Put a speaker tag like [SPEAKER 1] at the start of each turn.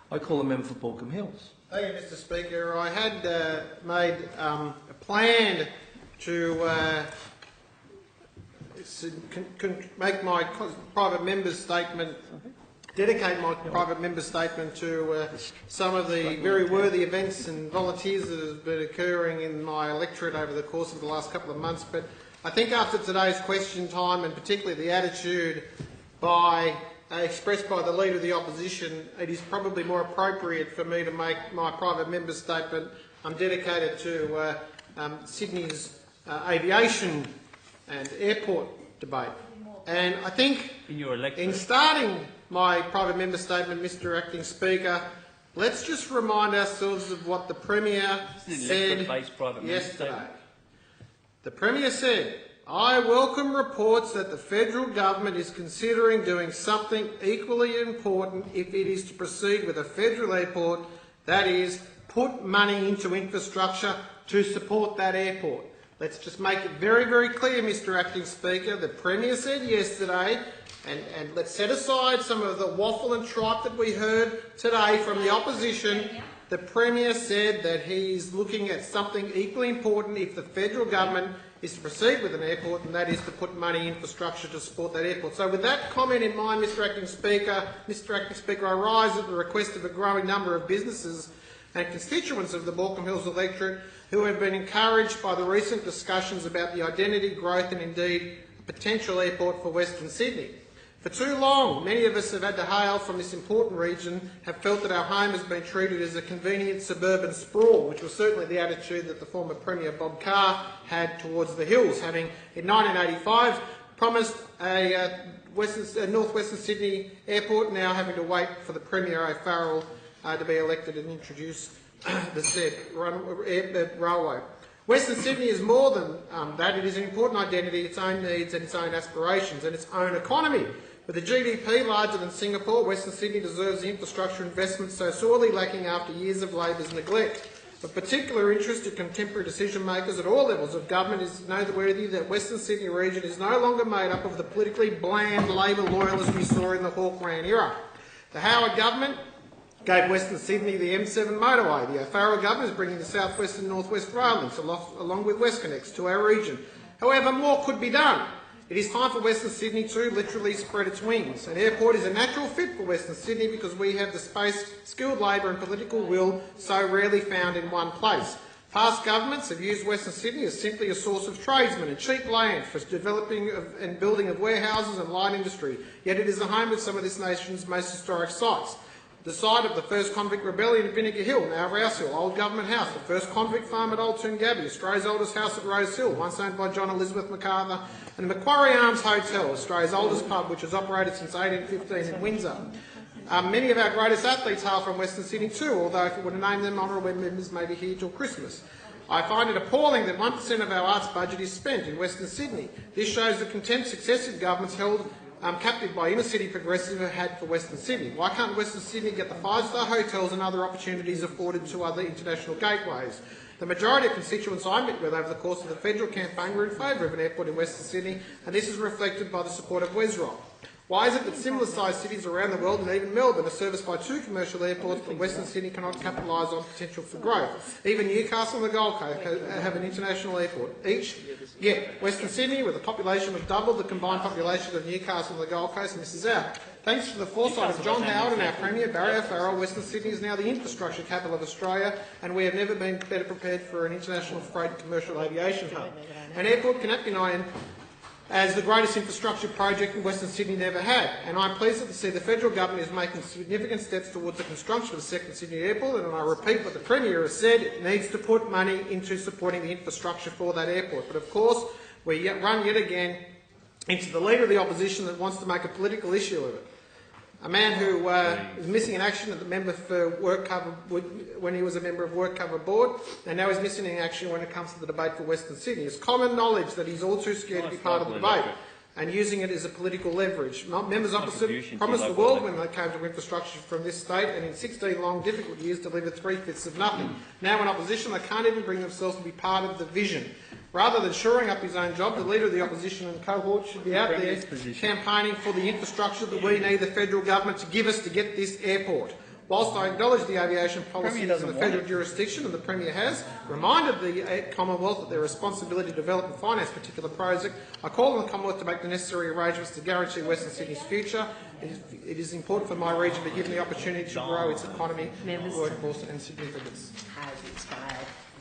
[SPEAKER 1] I call the member for Baulkham Hills.
[SPEAKER 2] Thank you, Mr Speaker. I had made a plan to make my private member's statement, dedicate my private member's statement to some of the very worthy events and volunteers that have been occurring in my electorate over the course of the last couple of months. But I think after today's question time, and particularly the attitude expressed by the Leader of the Opposition, it is probably more appropriate for me to make my private member's statement dedicated to Sydney's aviation and airport debate. And I think in starting my private member statement, Mr Acting Speaker, let's just remind ourselves of what the Premier said yesterday. The Premier said, "I welcome reports that the federal government is considering doing something equally important if it is to proceed with a federal airport, that is, put money into infrastructure to support that airport." Let's just make it very, very clear, Mr Acting Speaker. The Premier said yesterday, and let's set aside some of the waffle and tripe that we heard today from the opposition. The Premier said that he's looking at something equally important if the federal government is to proceed with an airport, and that is to put money in infrastructure to support that airport. So with that comment in mind, Mr Acting Speaker, I rise at the request of a growing number of businesses and constituents of the Baulkham Hills electorate who have been encouraged by the recent discussions about the identity, growth and indeed potential airport for Western Sydney. For too long, many of us have had to hail from this important region, have felt that our home has been treated as a convenient suburban sprawl, which was certainly the attitude that the former Premier Bob Carr had towards the hills, having in 1985 promised a north-western Sydney airport, now having to wait for the Premier O'Farrell to be elected and introduce the said railway. Western Sydney is more than that. It is an important identity, its own needs and its own aspirations and its own economy. With a GDP larger than Singapore, Western Sydney deserves the infrastructure investment so sorely lacking after years of Labor's neglect. Of particular interest to contemporary decision makers at all levels of government is noteworthy that Western Sydney region is no longer made up of the politically bland Labor loyalists we saw in the Hawke-Ran era. The Howard government gave Western Sydney the M7 motorway. The O'Farrell government is bringing the South-West and North-West rail links along with WestConnex to our region. However, more could be done. It is time for Western Sydney to literally spread its wings. An airport is a natural fit for Western Sydney because we have the space, skilled labour and political will so rarely found in one place. Past governments have used Western Sydney as simply a source of tradesmen and cheap land for developing and building of warehouses and light industry, yet it is the home of some of this nation's most historic sites. The site of the first convict rebellion at Vinegar Hill, now Rouse Hill, Old Government House, the first convict farm at Old Toongabbie, Australia's oldest house at Rose Hill, once owned by John Elizabeth MacArthur, and the Macquarie Arms Hotel, Australia's oldest pub, which has operated since 1815 in Windsor. Many of our greatest athletes hail from Western Sydney too, although if we were to name them, honourable members may be here till Christmas. I find it appalling that 1% of our arts budget is spent in Western Sydney. This shows the contempt successive governments held captive by inner-city progressive have had for Western Sydney. Why can't Western Sydney get the five-star hotels and other opportunities afforded to other international gateways? The majority of constituents I met with over the course of the federal campaign were in favour of an airport in Western Sydney, and this is reflected by the support of WesRock. Why is it that similar-sized cities around the world, and even Melbourne, are serviced by two commercial airports, but Western Sydney cannot capitalise on potential for growth? Even Newcastle and the Gold Coast have an international airport each. Yet Western Sydney, with a population of double the combined population of Newcastle and the Gold Coast, misses out. Thanks to the foresight of John Howard and our Premier Barry O'Farrell, Western Sydney is now the infrastructure capital of Australia, and we have never been better prepared for an international freight and commercial aviation hub. An airport cannot be known as the greatest infrastructure project in Western Sydney never had, and I'm pleased to see the federal government is making significant steps towards the construction of a second Sydney airport, and I repeat what the Premier has said, it needs to put money into supporting the infrastructure for that airport. But of course, we run yet again into the Leader of the Opposition that wants to make a political issue of it. A man who was missing in action at the member for WorkCover when he was a member of WorkCover board, and now he's missing in action when it comes to the debate for Western Sydney. It's common knowledge that he's all too scared to be part of the debate and using it as a political leverage. Members opposite promised the world when they came to infrastructure from this state, and in 16 long, difficult years delivered 3/5 of nothing. Now in opposition, they can't even bring themselves to be part of the vision. Rather than shoring up his own job, the Leader of the Opposition and cohort should be out there campaigning for the infrastructure that we need the federal government to give us to get this airport. Whilst I acknowledge the aviation policy is in the
[SPEAKER 3] doesn't
[SPEAKER 2] federal
[SPEAKER 3] want it.
[SPEAKER 2] jurisdiction, and the Premier has reminded the Commonwealth that their responsibility to develop and finance particular project, I call on the Commonwealth to make the necessary arrangements to guarantee Western Sydney's future. It is important for my region to be given the opportunity to grow its economy,
[SPEAKER 4] Members.
[SPEAKER 2] workforce and significance.
[SPEAKER 4] Has expired.